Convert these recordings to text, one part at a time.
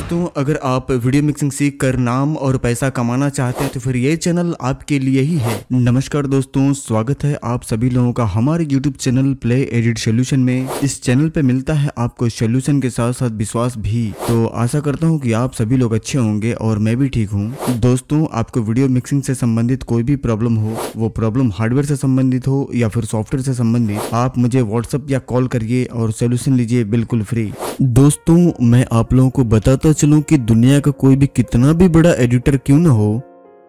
दोस्तों, अगर आप वीडियो मिक्सिंग सीख कर नाम और पैसा कमाना चाहते हैं तो फिर ये चैनल आपके लिए ही है। नमस्कार दोस्तों, स्वागत है आप सभी लोगों का हमारे YouTube channel play edit solution में। इस चैनल पे मिलता है आपको सोल्यूशन के साथ साथ विश्वास भी। तो आशा करता हूँ कि आप सभी लोग अच्छे होंगे और मैं भी ठीक हूँ। दोस्तों, आपको वीडियो मिक्सिंग से संबंधित कोई भी प्रॉब्लम हो, वो प्रॉब्लम हार्डवेयर से संबंधित हो या फिर सॉफ्टवेयर से संबंधित, आप मुझे व्हाट्सएप या कॉल करिए और सोल्यूशन लीजिए बिल्कुल फ्री। दोस्तों, मैं आप लोगों को बताता चलूं कि दुनिया का कोई भी कितना भी बड़ा एडिटर क्यों ना हो,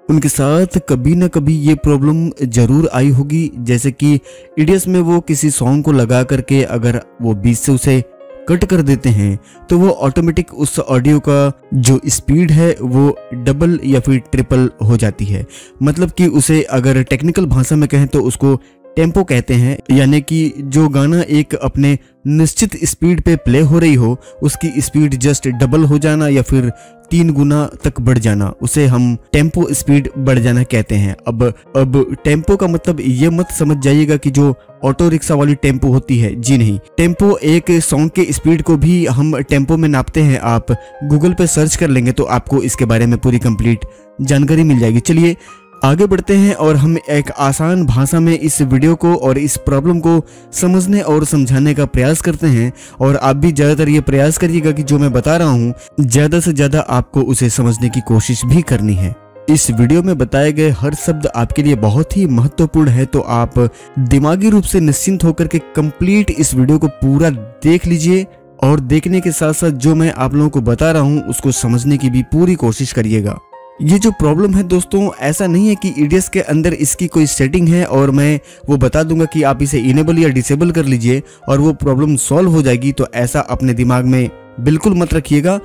उनके साथ कभी ना कभी ये प्रॉब्लम जरूर आई होगी। जैसे कि इडियस में वो किसी सॉन्ग को लगा करके अगर वो बीच से उसे कट कर देते हैं तो वो ऑटोमेटिक उस ऑडियो का जो स्पीड है वो डबल या फिर ट्रिपल हो जाती है। मतलब कि उसे अगर टेक्निकल भाषा में कहें तो उसको टेम्पो कहते हैं, यानी कि जो गाना एक अपने निश्चित स्पीड पे प्ले हो रही हो उसकी स्पीड जस्ट डबल हो जाना या फिर 3 गुना तक बढ़ जाना, उसे हम टेम्पो स्पीड बढ़ जाना कहते हैं। अब टेम्पो का मतलब ये मत समझ जाइएगा कि जो ऑटो रिक्शा वाली टेम्पो होती है, जी नहीं। टेम्पो एक सॉन्ग के स्पीड को भी हम टेम्पो में नापते हैं। आप गूगल पे सर्च कर लेंगे तो आपको इसके बारे में पूरी कंप्लीट जानकारी मिल जाएगी। चलिए आगे बढ़ते हैं और हम एक आसान भाषा में इस वीडियो को और इस प्रॉब्लम को समझने और समझाने का प्रयास करते हैं। और आप भी ज़्यादातर ये प्रयास करिएगा कि जो मैं बता रहा हूँ ज़्यादा से ज़्यादा आपको उसे समझने की कोशिश भी करनी है। इस वीडियो में बताए गए हर शब्द आपके लिए बहुत ही महत्वपूर्ण है, तो आप दिमागी रूप से निश्चिंत होकर के कंप्लीट इस वीडियो को पूरा देख लीजिए और देखने के साथ साथ जो मैं आप लोगों को बता रहा हूँ उसको समझने की भी पूरी कोशिश करिएगा। ये जो प्रॉब्लम है दोस्तों, ऐसा नहीं है कि इडियस के अंदर इसकी कोई सेटिंग है और मैं वो बता दूंगा कि आप इसे इनेबल या डिसेबल कर लीजिए और वो प्रॉब्लम सॉल्व हो जाएगी। तो ऐसा अपने दिमाग में बिल्कुल मत रखिएगा।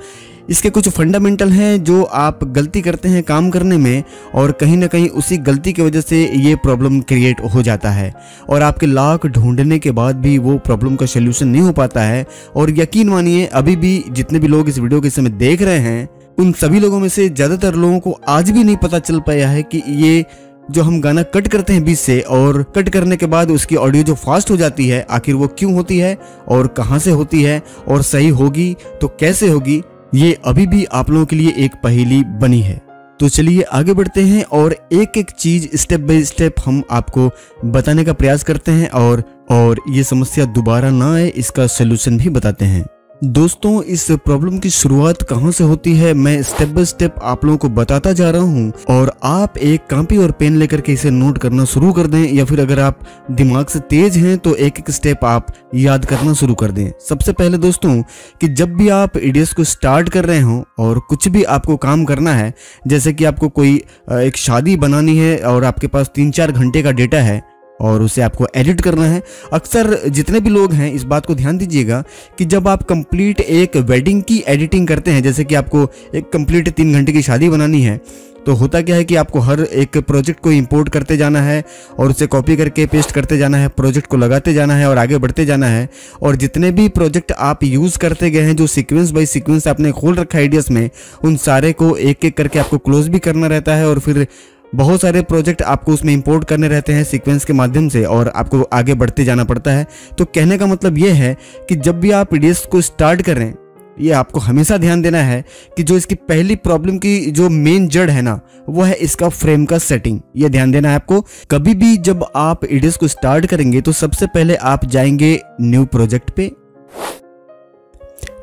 इसके कुछ फंडामेंटल हैं जो आप गलती करते हैं काम करने में और कहीं ना कहीं उसी गलती की वजह से ये प्रॉब्लम क्रिएट हो जाता है और आपके लाख ढूंढने के बाद भी वो प्रॉब्लम का सोल्यूशन नहीं हो पाता है। और यकीन मानिए, अभी भी जितने भी लोग इस वीडियो के समय देख रहे हैं उन सभी लोगों में से ज़्यादातर लोगों को आज भी नहीं पता चल पाया है कि ये जो हम गाना कट करते हैं बीच से और कट करने के बाद उसकी ऑडियो जो फास्ट हो जाती है, आखिर वो क्यों होती है और कहां से होती है और सही होगी तो कैसे होगी, ये अभी भी आप लोगों के लिए एक पहेली बनी है। तो चलिए आगे बढ़ते हैं और एक एक चीज स्टेप बाय स्टेप हम आपको बताने का प्रयास करते हैं और ये समस्या दोबारा ना आए इसका सोल्यूशन भी बताते हैं। दोस्तों, इस प्रॉब्लम की शुरुआत कहां से होती है मैं स्टेप बाय स्टेप आप लोगों को बताता जा रहा हूं और आप एक कॉपी और पेन लेकर के इसे नोट करना शुरू कर दें, या फिर अगर आप दिमाग से तेज हैं तो एक एक स्टेप आप याद करना शुरू कर दें। सबसे पहले दोस्तों, कि जब भी आप इडियस को स्टार्ट कर रहे हो और कुछ भी आपको काम करना है, जैसे कि आपको कोई एक शादी बनानी है और आपके पास 3-4 घंटे का डेटा है और उसे आपको एडिट करना है। अक्सर जितने भी लोग हैं इस बात को ध्यान दीजिएगा कि जब आप कंप्लीट एक वेडिंग की एडिटिंग करते हैं, जैसे कि आपको एक कंप्लीट 3 घंटे की शादी बनानी है, तो होता क्या है कि आपको हर एक प्रोजेक्ट को इंपोर्ट करते जाना है और उसे कॉपी करके पेस्ट करते जाना है, प्रोजेक्ट को लगाते जाना है और आगे बढ़ते जाना है। और जितने भी प्रोजेक्ट आप यूज़ करते गए हैं, जो सीक्वेंस बाय सीक्वेंस आपने खोल रखा है इडियस में, उन सारे को एक एक करके आपको क्लोज भी करना रहता है और फिर बहुत सारे प्रोजेक्ट आपको उसमें इंपोर्ट करने रहते हैं सीक्वेंस के माध्यम से और आपको आगे बढ़ते जाना पड़ता है। तो कहने का मतलब ये है कि जब भी आप इडियस को स्टार्ट करें, ये आपको हमेशा ध्यान देना है कि जो इसकी पहली प्रॉब्लम की जो मेन जड़ है ना, वो है इसका फ्रेम का सेटिंग। ये ध्यान देना है आपको। कभी भी जब आप इडियस को स्टार्ट करेंगे तो सबसे पहले आप जाएंगे न्यू प्रोजेक्ट पे।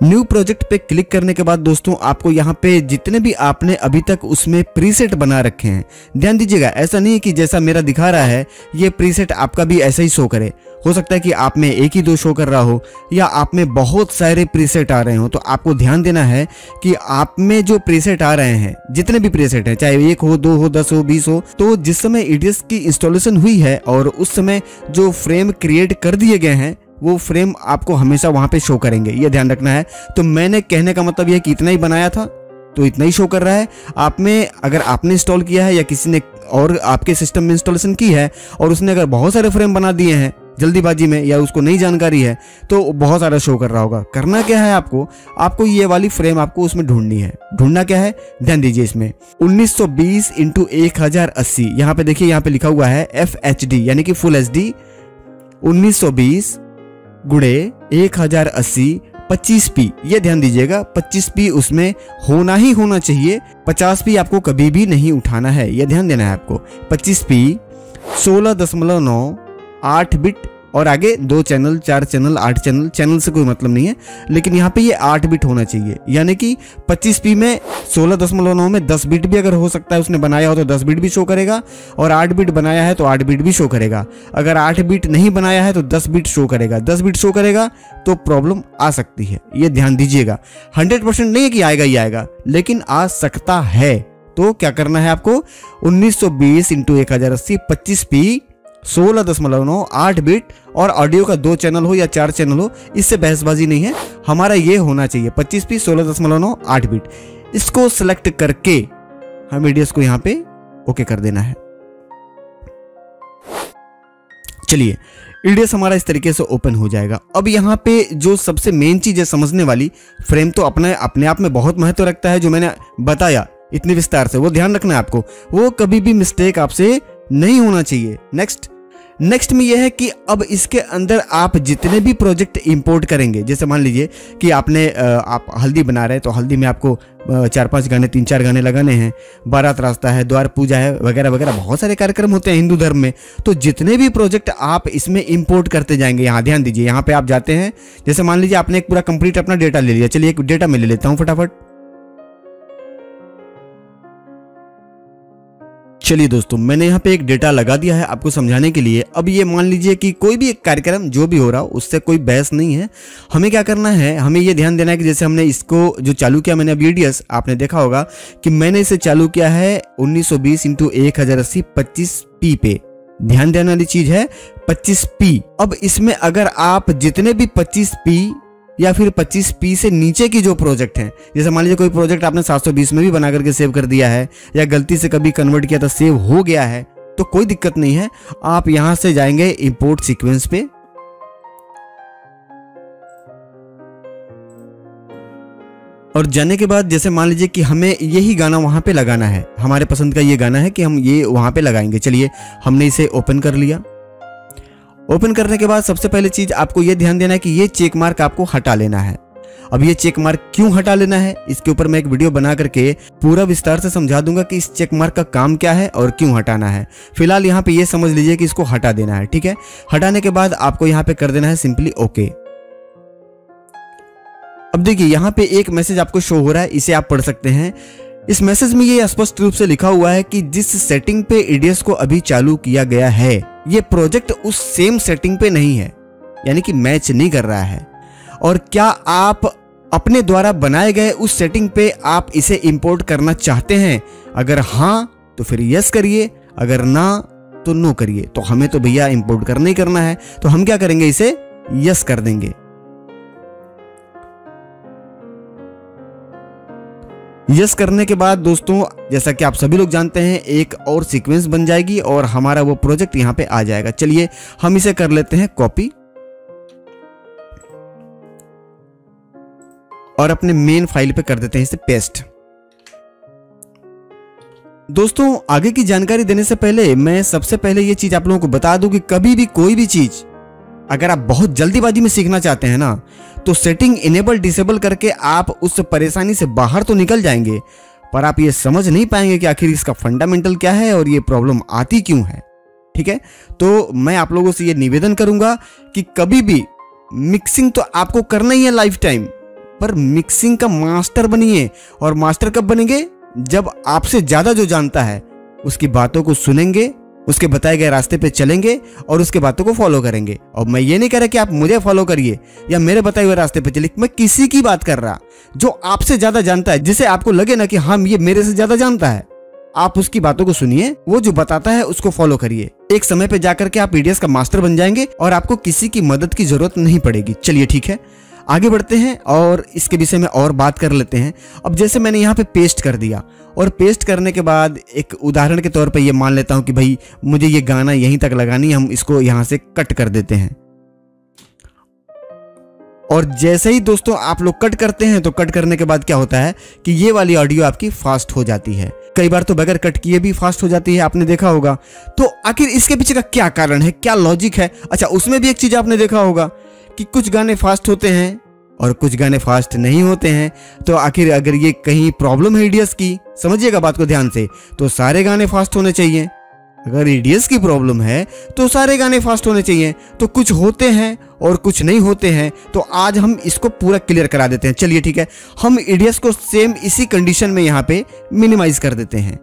न्यू प्रोजेक्ट पे क्लिक करने के बाद दोस्तों आपको यहाँ पे जितने भी आपने अभी तक उसमें प्रीसेट बना रखे हैं, ध्यान दीजिएगा, ऐसा नहीं है कि जैसा मेरा दिखा रहा है ये प्रीसेट आपका भी ऐसा ही शो करे। हो सकता है कि आप में 1 ही 2 शो कर रहा हो या आप में बहुत सारे प्रीसेट आ रहे हो। तो आपको ध्यान देना है कि आप में जो प्रीसेट आ रहे हैं, जितने भी प्रीसेट हैं, चाहे 1 हो, 2 हो, 10 हो, 20 हो, तो जिस समय इडियस की इंस्टॉलेशन हुई है और उस समय जो फ्रेम क्रिएट कर दिए गए हैं वो फ्रेम आपको हमेशा वहां पे शो करेंगे, ये ध्यान रखना है। तो मैंने कहने का मतलब यह कि इतना ही बनाया था तो इतना ही शो कर रहा है। आप में अगर आपने इंस्टॉल किया है या किसी ने और आपके सिस्टम में इंस्टॉलेशन की है और उसने अगर बहुत सारे फ्रेम बना दिए हैं जल्दीबाजी में या उसको नहीं जानकारी है तो बहुत सारा शो कर रहा होगा। करना क्या है आपको ये वाली फ्रेम आपको उसमें ढूंढनी है। ढूंढना क्या है, ध्यान दीजिए इसमें 1920 × 1080, यहाँ पे देखिए, यहाँ पे लिखा हुआ है FHD यानी कि फुल HD 1920 × 1080 25p, ये ध्यान दीजिएगा 25p उसमें होना चाहिए, 50p आपको कभी भी नहीं उठाना है, ये ध्यान देना है आपको। 25p 16.9 बिट और आगे 2 चैनल 4 चैनल 8 चैनल, चैनल से कोई मतलब नहीं है, लेकिन यहाँ पे ये 8 बिट होना चाहिए। यानी कि 25p में 16.9 में 10 बिट भी अगर हो सकता है उसने बनाया हो तो 10 बिट भी शो करेगा, और 8 बिट बनाया है तो 8 बिट भी शो करेगा। अगर 8 बिट नहीं बनाया है तो 10 बिट शो करेगा, 10 बिट शो करेगा तो प्रॉब्लम आ सकती है, ये ध्यान दीजिएगा। 100% नहीं है कि आएगा ही आएगा, लेकिन आ सकता है। तो क्या करना है आपको, 1920 × 1080 25p 16.9 8 बिट और ऑडियो का 2 चैनल हो या 4 चैनल हो, इससे बहसबाजी नहीं है, हमारा ये होना चाहिए 25p 16.9 8 बिट। इसको सिलेक्ट करके हम वीडियोस को यहाँ पे ओके कर देना है। चलिए ईडीएस हमारा इस तरीके से ओपन हो जाएगा। अब यहाँ पे जो सबसे मेन चीज है समझने वाली, फ्रेम तो अपने आप में बहुत महत्व रखता है, जो मैंने बताया इतने विस्तार से, वो ध्यान रखना है आपको, वो कभी भी मिस्टेक आपसे नहीं होना चाहिए। नेक्स्ट में यह है कि अब इसके अंदर आप जितने भी प्रोजेक्ट इंपोर्ट करेंगे, जैसे मान लीजिए कि आप हल्दी बना रहे हैं, तो हल्दी में आपको 4-5 गाने 3-4 गाने लगाने हैं, बारात रास्ता है, द्वार पूजा है, वगैरह वगैरह बहुत सारे कार्यक्रम होते हैं हिंदू धर्म में। तो जितने भी प्रोजेक्ट आप इसमें इंपोर्ट करते जाएंगे, यहाँ ध्यान दीजिए, यहाँ पे आप जाते हैं, जैसे मान लीजिए आपने एक पूरा कंप्लीट अपना डेटा ले लिया। चलिए एक डेटा मैं ले लेता हूँ फटाफट। चलिए दोस्तों, मैंने यहाँ पे एक डेटा लगा दिया है आपको समझाने के लिए। अब ये मान लीजिए कि कोई भी एक कार्यक्रम जो भी हो रहा हो, उससे कोई बहस नहीं है। हमें क्या करना है, हमें ये ध्यान देना है कि जैसे हमने इसको जो चालू किया, मैंने अब ईडीएस आपने देखा होगा कि मैंने इसे चालू किया है 1920 × 1080 25p पे। ध्यान देने वाली चीज है 25p। अब इसमें अगर आप जितने भी 25p या फिर 25p से नीचे की जो प्रोजेक्ट हैं, जैसे मान लीजिए कोई प्रोजेक्ट आपने 720 में भी बना करके सेव कर दिया है, या गलती से कभी कन्वर्ट किया था सेव हो गया है, तो कोई दिक्कत नहीं है। आप यहां से जाएंगे इंपोर्ट सीक्वेंस पे, और जाने के बाद जैसे मान लीजिए कि हमें यही गाना वहां पे लगाना है, हमारे पसंद का ये गाना है कि हम ये वहां पे लगाएंगे। चलिए हमने इसे ओपन कर लिया। ओपन करने के बाद सबसे पहले चीज आपको यह ध्यान देना है कि ये चेक मार्क आपको हटा लेना है। अब ये चेक मार्क क्यों हटा लेना है, इसके ऊपर मैं एक वीडियो बना करके पूरा विस्तार से समझा दूंगा कि इस चेक मार्क का काम क्या है और क्यों हटाना है। फिलहाल यहाँ पे ये समझ लीजिए कि इसको हटा देना है, ठीक है। हटाने के बाद आपको यहाँ पे कर देना है सिंपली ओके। अब देखिए यहाँ पे एक मैसेज आपको शो हो रहा है, इसे आप पढ़ सकते हैं। इस मैसेज में ये स्पष्ट रूप से लिखा हुआ है कि जिस सेटिंग पे ईडीएस को अभी चालू किया गया है, ये प्रोजेक्ट उस सेम सेटिंग पे नहीं है, यानी कि मैच नहीं कर रहा है। और क्या आप अपने द्वारा बनाए गए उस सेटिंग पे आप इसे इंपोर्ट करना चाहते हैं? अगर हाँ तो फिर यस करिए, अगर ना तो नो करिए। तो हमें तो भैया इंपोर्ट करना ही करना है, तो हम क्या करेंगे, इसे यस कर देंगे। यस करने के बाद दोस्तों, जैसा कि आप सभी लोग जानते हैं, एक और सीक्वेंस बन जाएगी और हमारा वो प्रोजेक्ट यहां पे आ जाएगा। चलिए हम इसे कर लेते हैं कॉपी और अपने मेन फाइल पे कर देते हैं इसे पेस्ट। दोस्तों आगे की जानकारी देने से पहले मैं सबसे पहले ये चीज आप लोगों को बता दूं कि कभी भी कोई भी चीज अगर आप बहुत जल्दीबाजी में सीखना चाहते हैं ना, तो सेटिंग इनेबल डिसेबल करके आप उस परेशानी से बाहर तो निकल जाएंगे, पर आप ये समझ नहीं पाएंगे कि आखिर इसका फंडामेंटल क्या है और ये प्रॉब्लम आती क्यों है। ठीक है, तो मैं आप लोगों से ये निवेदन करूंगा कि कभी भी मिक्सिंग तो आपको करना ही है लाइफ टाइम, पर मिक्सिंग का मास्टर बनिए। और मास्टर कब बनेंगे? जब आपसे ज्यादा जो जानता है उसकी बातों को सुनेंगे, उसके बताए गए रास्ते पे चलेंगे और उसके बातों को फॉलो करेंगे। और मैं ये नहीं कह रहा कि आप मुझे फॉलो करिए या मेरे बताए हुए रास्ते पे चलिए, मैं किसी की बात कर रहा जो आपसे ज्यादा जानता है, जिसे आपको लगे ना कि हम ये मेरे से ज्यादा जानता है, आप उसकी बातों को सुनिए, वो जो बताता है उसको फॉलो करिए। एक समय पे जाकर के आप ईडीएस का मास्टर बन जाएंगे और आपको किसी की मदद की जरूरत नहीं पड़ेगी। चलिए ठीक है, आगे बढ़ते हैं और इसके विषय में और बात कर लेते हैं। अब जैसे मैंने यहाँ पे पेस्ट कर दिया, और पेस्ट करने के बाद एक उदाहरण के तौर पे ये मान लेता हूं कि भाई मुझे ये गाना यहीं तक लगानी है, हम इसको यहां से कट कर देते हैं। और जैसे ही दोस्तों आप लोग कट करते हैं, तो कट करने के बाद क्या होता है कि ये वाली ऑडियो आपकी फास्ट हो जाती है, कई बार तो बगैर कट किए भी फास्ट हो जाती है, आपने देखा होगा। तो आखिर इसके पीछे का क्या कारण है, क्या लॉजिक है? अच्छा, उसमें भी एक चीज आपने देखा होगा कि कुछ गाने फास्ट होते हैं और कुछ गाने फास्ट नहीं होते हैं, तो आखिर अगर ये कहीं प्रॉब्लम है ईडीएस की, समझिएगा बात को ध्यान से, तो सारे गाने फास्ट होने चाहिए। अगर ईडीएस की प्रॉब्लम है तो सारे गाने फास्ट होने चाहिए। तो कुछ होते हैं और कुछ नहीं होते हैं, तो आज हम इसको पूरा क्लियर करा देते हैं। चलिए ठीक है, हम ईडीएस को सेम इसी कंडीशन में यहाँ पे मिनिमाइज कर देते हैं।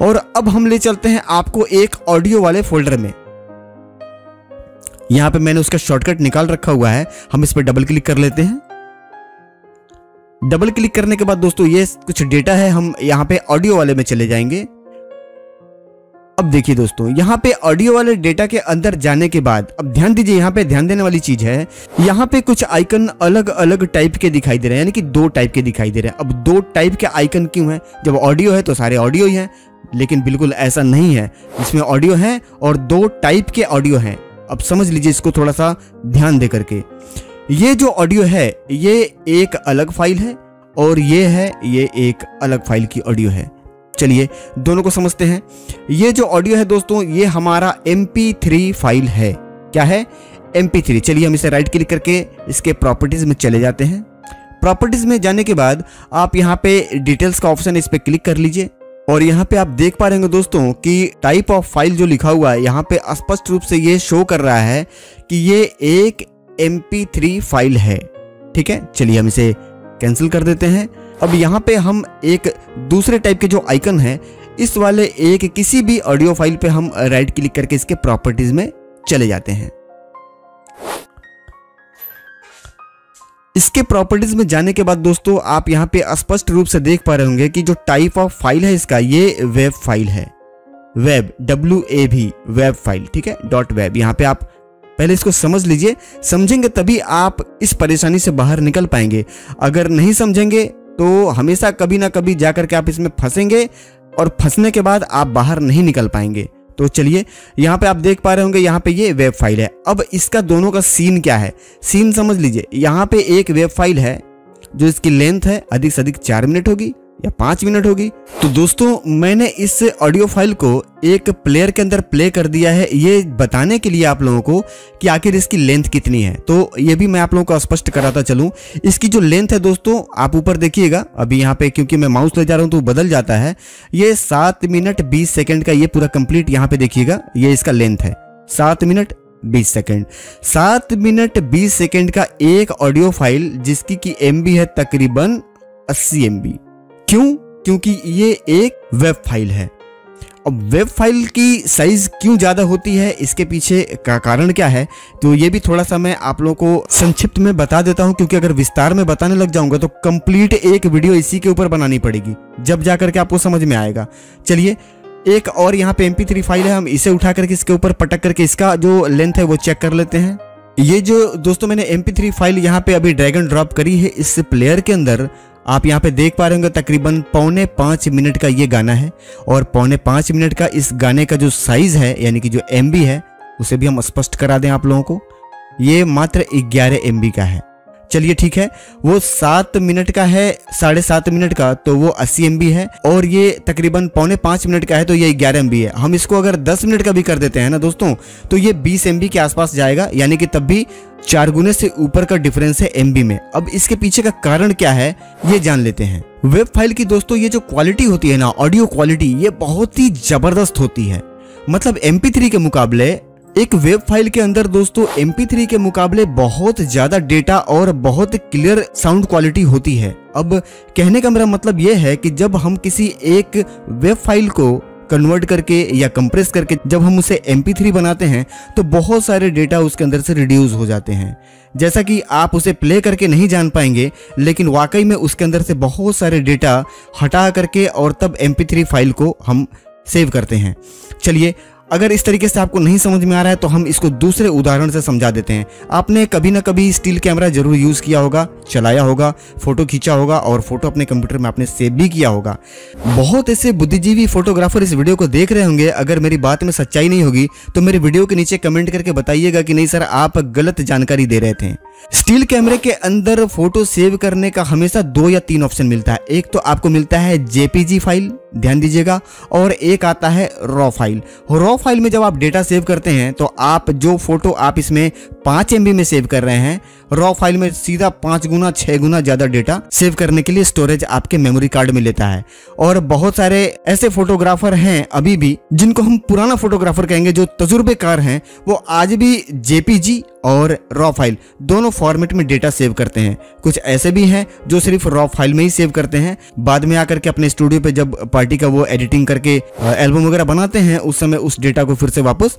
और अब हम ले चलते हैं आपको एक ऑडियो वाले फोल्डर में। यहां पे मैंने उसका शॉर्टकट निकाल रखा हुआ है, हम इस पर डबल क्लिक कर लेते हैं। डबल क्लिक करने के बाद दोस्तों ये कुछ डेटा है, हम यहां पे ऑडियो वाले में चले जाएंगे। अब देखिए दोस्तों, यहाँ पे ऑडियो वाले डेटा के अंदर जाने के बाद अब ध्यान दीजिए, यहाँ पे ध्यान देने वाली चीज है, यहाँ पे कुछ आइकन अलग अलग टाइप के दिखाई दे रहे हैं, यानी कि 2 टाइप के दिखाई दे रहे हैं। अब 2 टाइप के आइकन क्यों हैं? जब ऑडियो है तो सारे ऑडियो ही हैं, लेकिन बिल्कुल ऐसा नहीं है। इसमें ऑडियो है और 2 टाइप के ऑडियो हैं। अब समझ लीजिए इसको थोड़ा सा ध्यान दे करके। ये जो ऑडियो है ये एक अलग फाइल है और ये एक अलग फाइल की ऑडियो है। चलिए दोनों को समझते हैं। ये जो ऑडियो है दोस्तों, ये हमारा MP3 फाइल है। क्या है? MP3। चलिए हम इसे राइट क्लिक करके इसके प्रॉपर्टीज में चले जाते हैं। प्रॉपर्टीज में जाने के बाद आप यहाँ पे डिटेल्स का ऑप्शन, इस पे क्लिक कर लीजिए और यहाँ पे आप देख पा रहे होंगे दोस्तों कि टाइप ऑफ फाइल जो लिखा हुआ है, यहाँ पे स्पष्ट रूप से ये शो कर रहा है कि ये एक MP3 फाइल है। ठीक है, चलिए हम इसे कैंसिल कर देते हैं। अब यहाँ पे हम एक दूसरे टाइप के जो आइकन है, इस वाले एक किसी भी ऑडियो फाइल पे हम राइट क्लिक करके इसके प्रॉपर्टीज में चले जाते हैं। इसके प्रॉपर्टीज में जाने के बाद दोस्तों आप यहाँ पे स्पष्ट रूप से देख पा रहे होंगे कि जो टाइप ऑफ फाइल है इसका, ये वेब फाइल है। Web, WAV, web file. ठीक है, .web। यहाँ पे आप पहले इसको समझ लीजिए, समझेंगे तभी आप इस परेशानी से बाहर निकल पाएंगे। अगर नहीं समझेंगे तो हमेशा कभी ना कभी जाकर के आप इसमें फंसेंगे और फंसने के बाद आप बाहर नहीं निकल पाएंगे। तो चलिए यहाँ पे आप देख पा रहे होंगे, यहाँ पे ये वेब फाइल है। अब इसका दोनों का सीन क्या है, सीन समझ लीजिए। यहाँ पे एक वेब फाइल है जो इसकी लेंथ है अधिक से अधिक 4 मिनट होगी या 5 मिनट होगी। तो दोस्तों मैंने इस ऑडियो फाइल को एक प्लेयर के अंदर प्ले कर दिया है, ये बताने के लिए आप लोगों को कि आखिर इसकी लेंथ कितनी है। तो ये भी मैं आप लोगों को स्पष्ट कराता चलूं। इसकी जो लेंथ है दोस्तों, आप ऊपर देखिएगा, अभी यहाँ पे क्योंकि मैं माउस ले जा रहा हूं तो बदल जाता है। ये 7 मिनट 20 सेकंड का ये पूरा कंप्लीट यहाँ पे देखिएगा, ये इसका लेंथ है 7 मिनट 20 सेकंड। 7 मिनट 20 सेकंड का एक ऑडियो फाइल जिसकी की MB है तकरीबन 80 MB। क्यों? क्योंकि ये एक वेब फाइल है। अब वेब फाइल की साइज क्यों ज्यादा होती है, इसके पीछे का कारण क्या है, तो ये भी थोड़ा सा मैं आप लोगों को संक्षिप्त में बता देता हूं, क्योंकि अगर विस्तार में बताने लग जाऊंगा तो कंप्लीट एक वीडियो इसी के ऊपर बनानी पड़ेगी, जब जाकर के आपको समझ में आएगा। चलिए एक और यहाँ पे MP3 फाइल है, हम इसे उठा करके इसके ऊपर पटक करके इसका जो लेंथ है वो चेक कर लेते हैं। ये जो दोस्तों मैंने MP3 फाइल यहाँ पे अभी ड्रैग एंड ड्रॉप करी है इस प्लेयर के अंदर, आप यहाँ पे देख पा रहे होंगे तकरीबन 4.25 मिनट का ये गाना है। और 4.25 मिनट का इस गाने का जो साइज है यानी कि जो MB है, उसे भी हम स्पष्ट करा दें आप लोगों को, ये मात्र 11 MB का है। चलिए ठीक है, वो 7 मिनट का है, 7.5 मिनट का तो वो 80 MB है, और ये तकरीबन 4.25 मिनट का है तो ये 11 MB है। हम इसको अगर 10 मिनट का भी कर देते हैं ना दोस्तों, तो ये 20 MB के आसपास जाएगा, यानी कि तब भी 4 गुने से ऊपर का डिफरेंस है MB में। अब इसके पीछे का कारण क्या है ये जान लेते हैं। वेब फाइल की दोस्तों ये जो क्वालिटी होती है ना, ऑडियो क्वालिटी, ये बहुत ही जबरदस्त होती है। मतलब MP3 के मुकाबले एक वेब फाइल के अंदर दोस्तों MP3 के मुकाबले बहुत ज्यादा डेटा और बहुत क्लियर साउंड क्वालिटी होती है। अब कहने का मेरा मतलब यह है कि जब हम किसी एक वेब फाइल को कन्वर्ट करके या कंप्रेस करके जब हम उसे MP3 बनाते हैं तो बहुत सारे डेटा उसके अंदर से रिड्यूस हो जाते हैं। जैसा कि आप उसे प्ले करके नहीं जान पाएंगे, लेकिन वाकई में उसके अंदर से बहुत सारे डेटा हटा करके और तब MP3 फाइल को हम सेव करते हैं। चलिए अगर इस तरीके से आपको नहीं समझ में आ रहा है तो हम इसको दूसरे उदाहरण से समझा देते हैं। आपने कभी ना कभी स्टील कैमरा जरूर यूज किया होगा, चलाया होगा, फोटो खींचा होगा और फोटो अपने कंप्यूटर में आपने सेव भी किया होगा। बहुत ऐसे बुद्धिजीवी फोटोग्राफर इस वीडियो को देख रहे होंगे। अगर मेरी बात में सच्चाई नहीं होगी तो मेरे वीडियो के नीचे कमेंट करके बताइएगा कि नहीं सर आप गलत जानकारी दे रहे थे। स्टील कैमरे के अंदर फोटो सेव करने का हमेशा 2 या 3 ऑप्शन मिलता है। एक तो आपको मिलता है JPG फाइल, ध्यान दीजिएगा, और एक आता है रॉ फाइल। रॉ फाइल में जब आप डेटा सेव करते हैं तो आप जो फोटो आप इसमें 5 MB में सेव कर रहे हैं, रॉ फाइल में सीधा 5 गुना 6 गुना ज्यादा डेटा सेव करने के लिए स्टोरेज आपके मेमोरी कार्ड में लेता है। और बहुत सारे ऐसे फोटोग्राफर हैं अभी भी, जिनको हम पुराना फोटोग्राफर कहेंगे, जो तजुर्बेकार हैं, वो आज भी JPG और रॉ फाइल दोनों फॉर्मेट में डेटा सेव करते हैं। कुछ ऐसे भी हैं जो सिर्फ रॉ फाइल में ही सेव करते हैं, बाद में आकर के अपने स्टूडियो पे जब पार्टी का वो एडिटिंग करके एल्बम वगैरह बनाते हैं, उस समय उस डेटा को फिर से वापस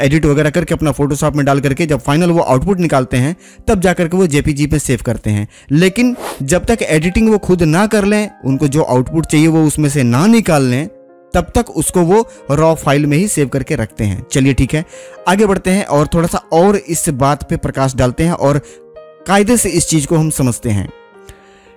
एडिट वगैरह करके अपना फोटोशॉप में डाल करके जब फाइनल वो आउटपुट निकालते हैं, तब जाकर के वो JPG पे सेव करते हैं। लेकिन जब तक एडिटिंग वो खुद ना कर लें, उनको जो आउटपुट चाहिए वो उसमें से ना निकाल लें, तब तक उसको वो रॉ फाइल में ही सेव करके रखते हैं। चलिए ठीक है, आगे बढ़ते हैं और थोड़ा सा और इस बात पे प्रकाश डालते हैं और कायदे से इस चीज को हम समझते हैं।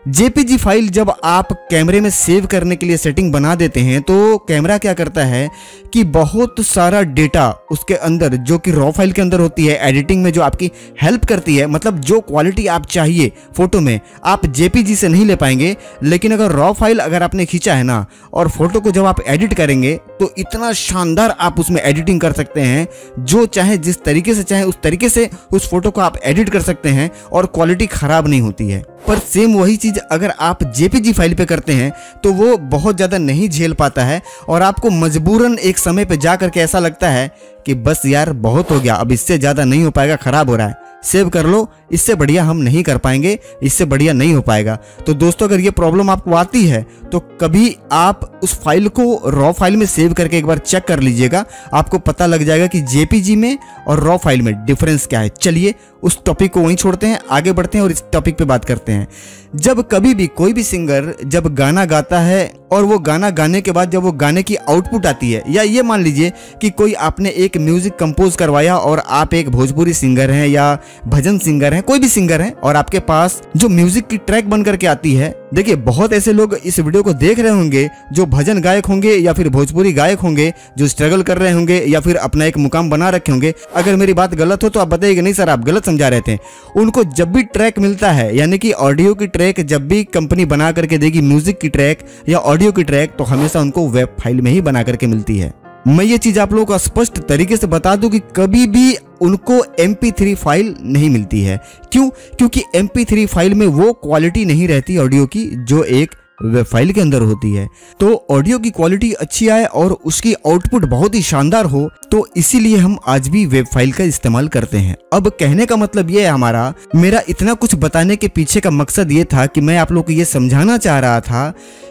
JPG फाइल जब आप कैमरे में सेव करने के लिए सेटिंग बना देते हैं, तो कैमरा क्या करता है कि बहुत सारा डेटा उसके अंदर, जो कि रॉ फाइल के अंदर होती है, एडिटिंग में जो आपकी हेल्प करती है, मतलब जो क्वालिटी आप चाहिए फोटो में, आप JPG से नहीं ले पाएंगे। लेकिन अगर रॉ फाइल अगर आपने खींचा है ना, और फोटो को जब आप एडिट करेंगे, तो इतना शानदार आप उसमें एडिटिंग कर सकते हैं, जो चाहे जिस तरीके से चाहे उस तरीके से उस फोटो को आप एडिट कर सकते हैं और क्वालिटी खराब नहीं होती है। पर सेम वही चीज अगर आप JPG फाइल पे करते हैं, तो वो बहुत ज्यादा नहीं झेल पाता है और आपको मजबूरन एक समय पे जा करके ऐसा लगता है कि बस यार बहुत हो गया, अब इससे ज्यादा नहीं हो पाएगा, खराब हो रहा है, सेव कर लो, इससे बढ़िया हम नहीं कर पाएंगे, इससे बढ़िया नहीं हो पाएगा। तो दोस्तों, अगर ये प्रॉब्लम आपको आती है, तो कभी आप उस फाइल को रॉ फाइल में सेव करके एक बार चेक कर लीजिएगा, आपको पता लग जाएगा कि JPG में और रॉ फाइल में डिफरेंस क्या है। चलिए उस टॉपिक को वहीं छोड़ते हैं, आगे बढ़ते हैं और इस टॉपिक पे बात करते हैं। जब कभी भी कोई भी सिंगर जब गाना गाता है और वो गाना गाने के बाद जब वो गाने की आउटपुट आती है, या ये मान लीजिए कि कोई आपने एक म्यूजिक कंपोज करवाया और आप एक भोजपुरी सिंगर हैं या भजन सिंगर हैं, कोई भी सिंगर हैं, और आपके पास जो म्यूजिक की ट्रैक बन करके आती है। देखिए, बहुत ऐसे लोग इस वीडियो को देख रहे होंगे जो भजन गायक होंगे या फिर भोजपुरी गायक होंगे, जो स्ट्रगल कर रहे होंगे या फिर अपना एक मुकाम बना रखे होंगे। अगर मेरी बात गलत हो तो आप बताइएगा, नहीं सर आप गलत समझा रहे थे। उनको जब भी ट्रैक मिलता है, यानी कि ऑडियो की ट्रैक जब भी कंपनी बना करके देगी, म्यूजिक की ट्रैक या ऑडियो की ट्रैक, तो हमेशा उनको वेब फाइल में ही बना करके मिलती है। मैं ये चीज आप लोगों को स्पष्ट तरीके से बता दूं कि कभी भी उनको MP3 फाइल नहीं मिलती है। क्यों? क्योंकि MP3 फाइल में वो क्वालिटी नहीं रहती ऑडियो की जो एक वेब फाइल के अंदर होती है। तो ऑडियो की क्वालिटी अच्छी आए और उसकी आउटपुट बहुत ही शानदार हो, तो इसीलिए हम आज भी वेब फाइल का इस्तेमाल करते हैं। अब कहने का मतलब ये है, मेरा इतना कुछ बताने के पीछे का मकसद ये था कि मैं आप लोगों को ये समझाना चाह रहा था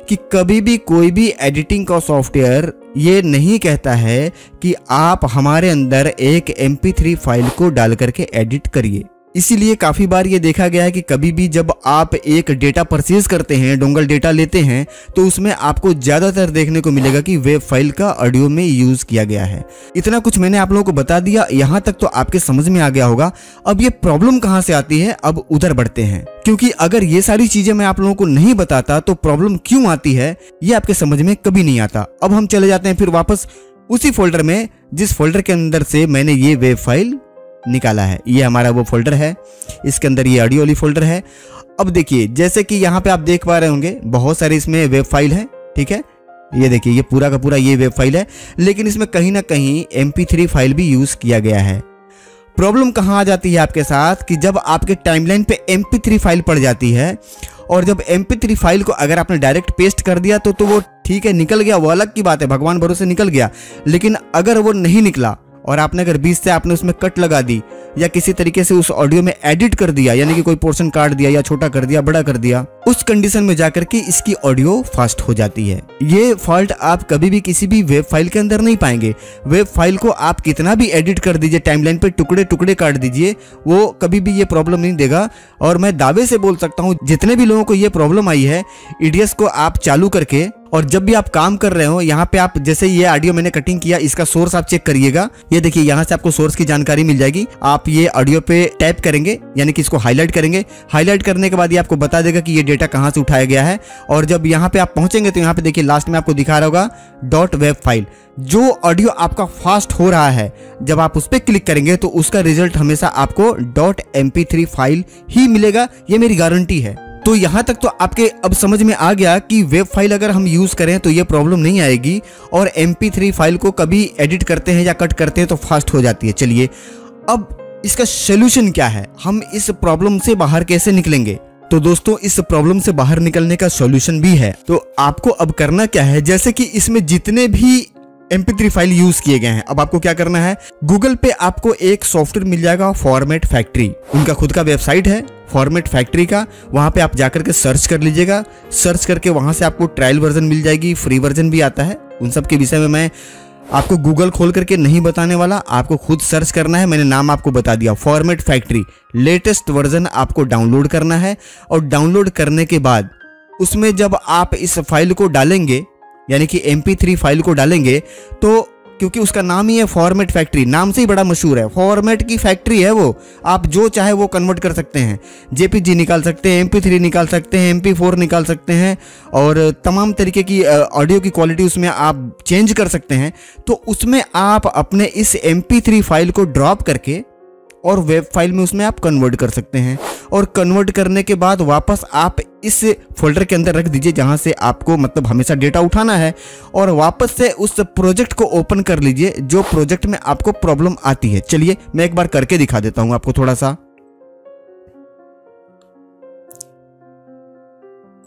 कि कभी भी कोई भी एडिटिंग का सॉफ्टवेयर ये नहीं कहता है कि आप हमारे अंदर एक MP3 फाइल को डाल करके एडिट करिए। इसीलिए काफी बार ये देखा गया है कि कभी भी जब आप एक डेटा परचेज करते हैं, डोंगल डेटा लेते हैं, तो उसमें आपको ज्यादातर देखने को मिलेगा कि वेब फाइल का ऑडियो में यूज किया गया है। इतना कुछ मैंने आप लोगों को बता दिया, यहाँ तक तो आपके समझ में आ गया होगा। अब ये प्रॉब्लम कहाँ से आती है, अब उधर बढ़ते हैं, क्योंकि अगर ये सारी चीजें मैं आप लोगों को नहीं बताता तो प्रॉब्लम क्यों आती है ये आपके समझ में कभी नहीं आता। अब हम चले जाते हैं फिर वापस उसी फोल्डर में जिस फोल्डर के अंदर से मैंने ये वेब फाइल निकाला है। ये हमारा वो फोल्डर है, इसके अंदर ये ऑडियो वाली फोल्डर है। अब देखिए, जैसे कि यहाँ पे आप देख पा रहे होंगे बहुत सारे इसमें वेब फाइल है, ठीक है। ये देखिए, ये पूरा का पूरा ये वेब फाइल है, लेकिन इसमें कहीं ना कहीं MP3 फाइल भी यूज किया गया है। प्रॉब्लम कहाँ आ जाती है आपके साथ कि जब आपके टाइमलाइन पे MP3 फाइल पड़ जाती है, और जब MP3 फाइल को अगर आपने डायरेक्ट पेस्ट कर दिया तो वो ठीक है, निकल गया, वो अलग की बात है, भगवान भरोसे निकल गया। लेकिन अगर वो नहीं निकला और आपने अगर बीच से आपने उसमें कट लगा दी या किसी तरीके से उस ऑडियो में एडिट कर दिया, यानी कि कोई पोर्शन काट दिया या छोटा कर दिया, बड़ा कर दिया, उस कंडीशन में जाकर के इसकी ऑडियो फास्ट हो जाती है। ये फॉल्ट आप कभी भी किसी भी वेब फाइल के अंदर नहीं पाएंगे। वेब फाइल को आप कितना भी एडिट कर दीजिए, टाइमलाइन पे टुकड़े टुकड़े काट दीजिए, वो कभी भी ये प्रॉब्लम नहीं देगा। और मैं दावे से बोल सकता हूँ, जितने भी लोगों को ये प्रॉब्लम आई है, ईडीएस को आप चालू करके और जब भी आप काम कर रहे हो, यहाँ पे आप जैसे ये ऑडियो मैंने कटिंग किया, इसका सोर्स आप चेक करिएगा। ये देखिए, यहाँ से आपको सोर्स की जानकारी मिल जाएगी। आप ये ऑडियो पे टैप करेंगे, यानी कि इसको हाईलाइट करेंगे। हाईलाइट करने के बाद ये आपको बता देगा कि ये डेटा कहाँ से उठाया गया है। और जब यहाँ पे आप पहुंचेंगे तो यहाँ पे देखिए लास्ट में आपको दिखा रहा होगा .web फाइल। जो ऑडियो आपका फास्ट हो रहा है, जब आप उस पर क्लिक करेंगे तो उसका रिजल्ट हमेशा आपको .mp3 फाइल ही मिलेगा, ये मेरी गारंटी है। तो यहाँ तक तो आपके अब समझ में आ गया कि वेब फाइल अगर हम यूज करें तो ये प्रॉब्लम नहीं आएगी, और MP3 फाइल को कभी एडिट करते हैं या कट करते हैं तो फास्ट हो जाती है। चलिए, अब इसका सोल्यूशन क्या है, हम इस प्रॉब्लम से बाहर कैसे निकलेंगे। तो दोस्तों इस प्रॉब्लम से बाहर निकलने का सॉल्यूशन भी है। तो आपको अब करना क्या है, जैसे कि इसमें जितने भी MP3 फाइल यूज किए गए हैं, अब आपको क्या करना है, गूगल पे आपको एक सॉफ्टवेयर मिल जाएगा फॉर्मेट फैक्ट्री, उनका खुद का वेबसाइट है फॉर्मेट फैक्ट्री का, वहां पे आप जाकर के सर्च कर लीजिएगा। सर्च करके वहां से आपको ट्रायल वर्जन मिल जाएगी, फ्री वर्जन भी आता है। उन सब के विषय में मैं आपको गूगल खोल करके नहीं बताने वाला, आपको खुद सर्च करना है। मैंने नाम आपको बता दिया, फॉर्मेट फैक्ट्री। लेटेस्ट वर्जन आपको डाउनलोड करना है और डाउनलोड करने के बाद उसमें जब आप इस फाइल को डालेंगे, यानी कि MP3 फाइल को डालेंगे, तो क्योंकि उसका नाम ही है फॉर्मेट फैक्ट्री, नाम से ही बड़ा मशहूर है, फॉर्मेट की फैक्ट्री है वो, आप जो चाहे वो कन्वर्ट कर सकते हैं। JPG निकाल सकते हैं, MP3 निकाल सकते हैं, MP4 निकाल सकते हैं और तमाम तरीके की ऑडियो की क्वालिटी उसमें आप चेंज कर सकते हैं। तो उसमें आप अपने इस MP3 फाइल को ड्रॉप करके और वेब फाइल में उसमें आप कन्वर्ट कर सकते हैं। और कन्वर्ट करने के बाद वापस आप इस फोल्डर के अंदर रख दीजिए जहां से आपको मतलब हमेशा डेटा उठाना है, और वापस से उस प्रोजेक्ट को ओपन कर लीजिए जो प्रोजेक्ट में आपको प्रॉब्लम आती है। चलिए मैं एक बार करके दिखा देता हूं आपको थोड़ा सा।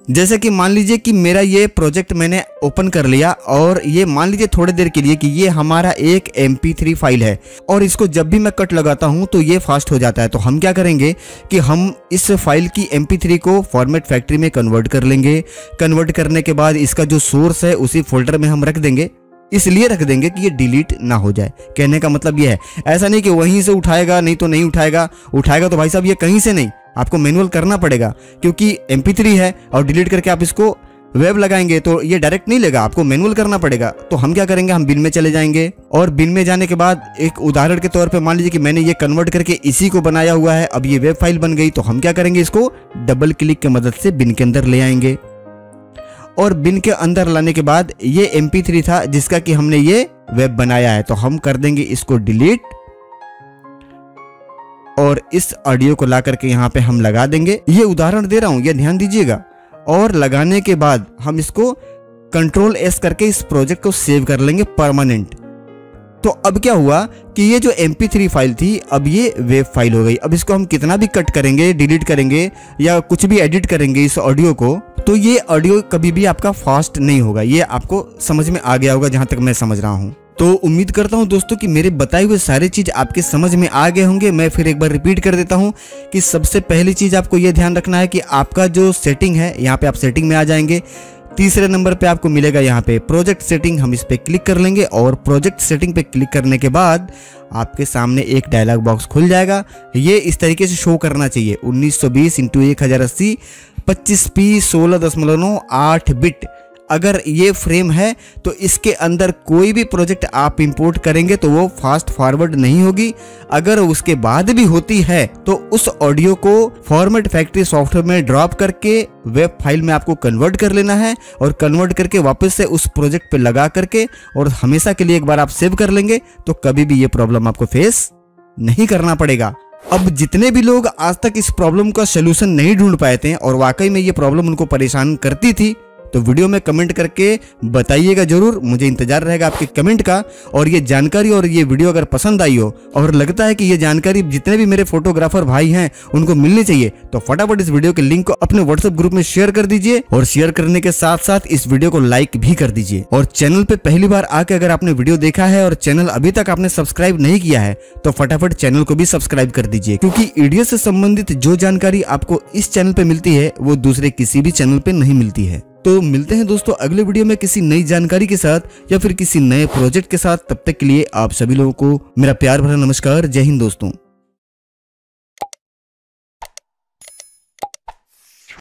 जैसे कि मान लीजिए कि मेरा ये प्रोजेक्ट मैंने ओपन कर लिया और ये मान लीजिए थोड़ी देर के लिए कि ये हमारा एक MP3 फाइल है और इसको जब भी मैं कट लगाता हूं तो ये फास्ट हो जाता है। तो हम क्या करेंगे कि हम इस फाइल की MP3 को फॉर्मेट फैक्ट्री में कन्वर्ट कर लेंगे। कन्वर्ट करने के बाद इसका जो सोर्स है उसी फोल्डर में हम रख देंगे, इसलिए रख देंगे कि ये डिलीट ना हो जाए। कहने का मतलब ये है, ऐसा नहीं कि वहीं से उठाएगा, नहीं तो नहीं उठाएगा, उठाएगा तो भाई साहब ये कहीं से नहीं, आपको मैनुअल करना पड़ेगा, क्योंकि MP3 है और डिलीट करके आप इसको वेब लगाएंगे तो ये डायरेक्ट नहीं लेगा, आपको मैनुअल करना पड़ेगा। तो हम क्या करेंगे, हम बिन में चले जाएंगे और बिन में जाने के बाद एक उदाहरण के तौर पे मान लीजिए कि मैंने ये कन्वर्ट करके इसी को बनाया हुआ है, अब ये वेब फाइल बन गई। तो हम क्या करेंगे, इसको डबल क्लिक की मदद से बिन के अंदर ले आएंगे और बिन के अंदर लाने के बाद ये MP3 था जिसका कि हमने ये वेब बनाया है, तो हम कर देंगे इसको डिलीट और इस ऑडियो को ला करके यहाँ पे हम लगा देंगे। ये उदाहरण दे रहा हूं, ये ध्यान दीजिएगा। और लगाने के बाद हम इसको Ctrl+S करके इस प्रोजेक्ट को सेव कर लेंगे परमानेंट। तो अब क्या हुआ कि ये जो MP3 फाइल थी अब ये वेब फाइल हो गई। अब इसको हम कितना भी कट करेंगे, डिलीट करेंगे या कुछ भी एडिट करेंगे इस ऑडियो को, तो ये ऑडियो कभी भी आपका फास्ट नहीं होगा। ये आपको समझ में आ गया होगा जहां तक मैं समझ रहा हूं। तो उम्मीद करता हूं दोस्तों कि मेरे बताए हुए सारी चीज आपके समझ में आ गए होंगे। मैं फिर एक बार रिपीट कर देता हूं कि सबसे पहली चीज आपको यह ध्यान रखना है कि आपका जो सेटिंग है, यहाँ पे आप सेटिंग में आ जाएंगे। तीसरे नंबर पे आपको मिलेगा यहाँ पे प्रोजेक्ट सेटिंग, हम इस पे क्लिक कर लेंगे और प्रोजेक्ट सेटिंग पे क्लिक करने के बाद आपके सामने एक डायलॉग बॉक्स खुल जाएगा। ये इस तरीके से शो करना चाहिए, 1920x1080 25p 16.8 बिट। अगर ये फ्रेम है तो इसके अंदर कोई भी प्रोजेक्ट आप इंपोर्ट करेंगे तो वो फास्ट फॉरवर्ड नहीं होगी। अगर उसके बाद भी होती है तो उस ऑडियो को फॉर्मेट फैक्ट्री सॉफ्टवेयर में ड्रॉप करके वेब फाइल में आपको कन्वर्ट कर लेना है और कन्वर्ट करके वापस से उस प्रोजेक्ट पे लगा करके और हमेशा के लिए एक बार आप सेव कर लेंगे तो कभी भी ये प्रॉब्लम आपको फेस नहीं करना पड़ेगा। अब जितने भी लोग आज तक इस प्रॉब्लम का सोल्यूशन नहीं ढूंढ पाए थे और वाकई में ये प्रॉब्लम उनको परेशान करती थी, तो वीडियो में कमेंट करके बताइएगा जरूर, मुझे इंतजार रहेगा आपके कमेंट का। और ये जानकारी और ये वीडियो अगर पसंद आई हो और लगता है कि ये जानकारी जितने भी मेरे फोटोग्राफर भाई हैं उनको मिलनी चाहिए, तो फटाफट इस वीडियो के लिंक को अपने व्हाट्सएप ग्रुप में शेयर कर दीजिए और शेयर करने के साथ साथ इस वीडियो को लाइक भी कर दीजिए। और चैनल पे पहली बार आके अगर आपने वीडियो देखा है और चैनल अभी तक आपने सब्सक्राइब नहीं किया है तो फटाफट चैनल को भी सब्सक्राइब कर दीजिए, क्योंकि ईडीएस से संबंधित जो जानकारी आपको इस चैनल पे मिलती है वो दूसरे किसी भी चैनल पे नहीं मिलती है। तो मिलते हैं दोस्तों अगले वीडियो में किसी नई जानकारी के साथ या फिर किसी नए प्रोजेक्ट के साथ। तब तक के लिए आप सभी लोगों को मेरा प्यार भरा नमस्कार। जय हिंद दोस्तों।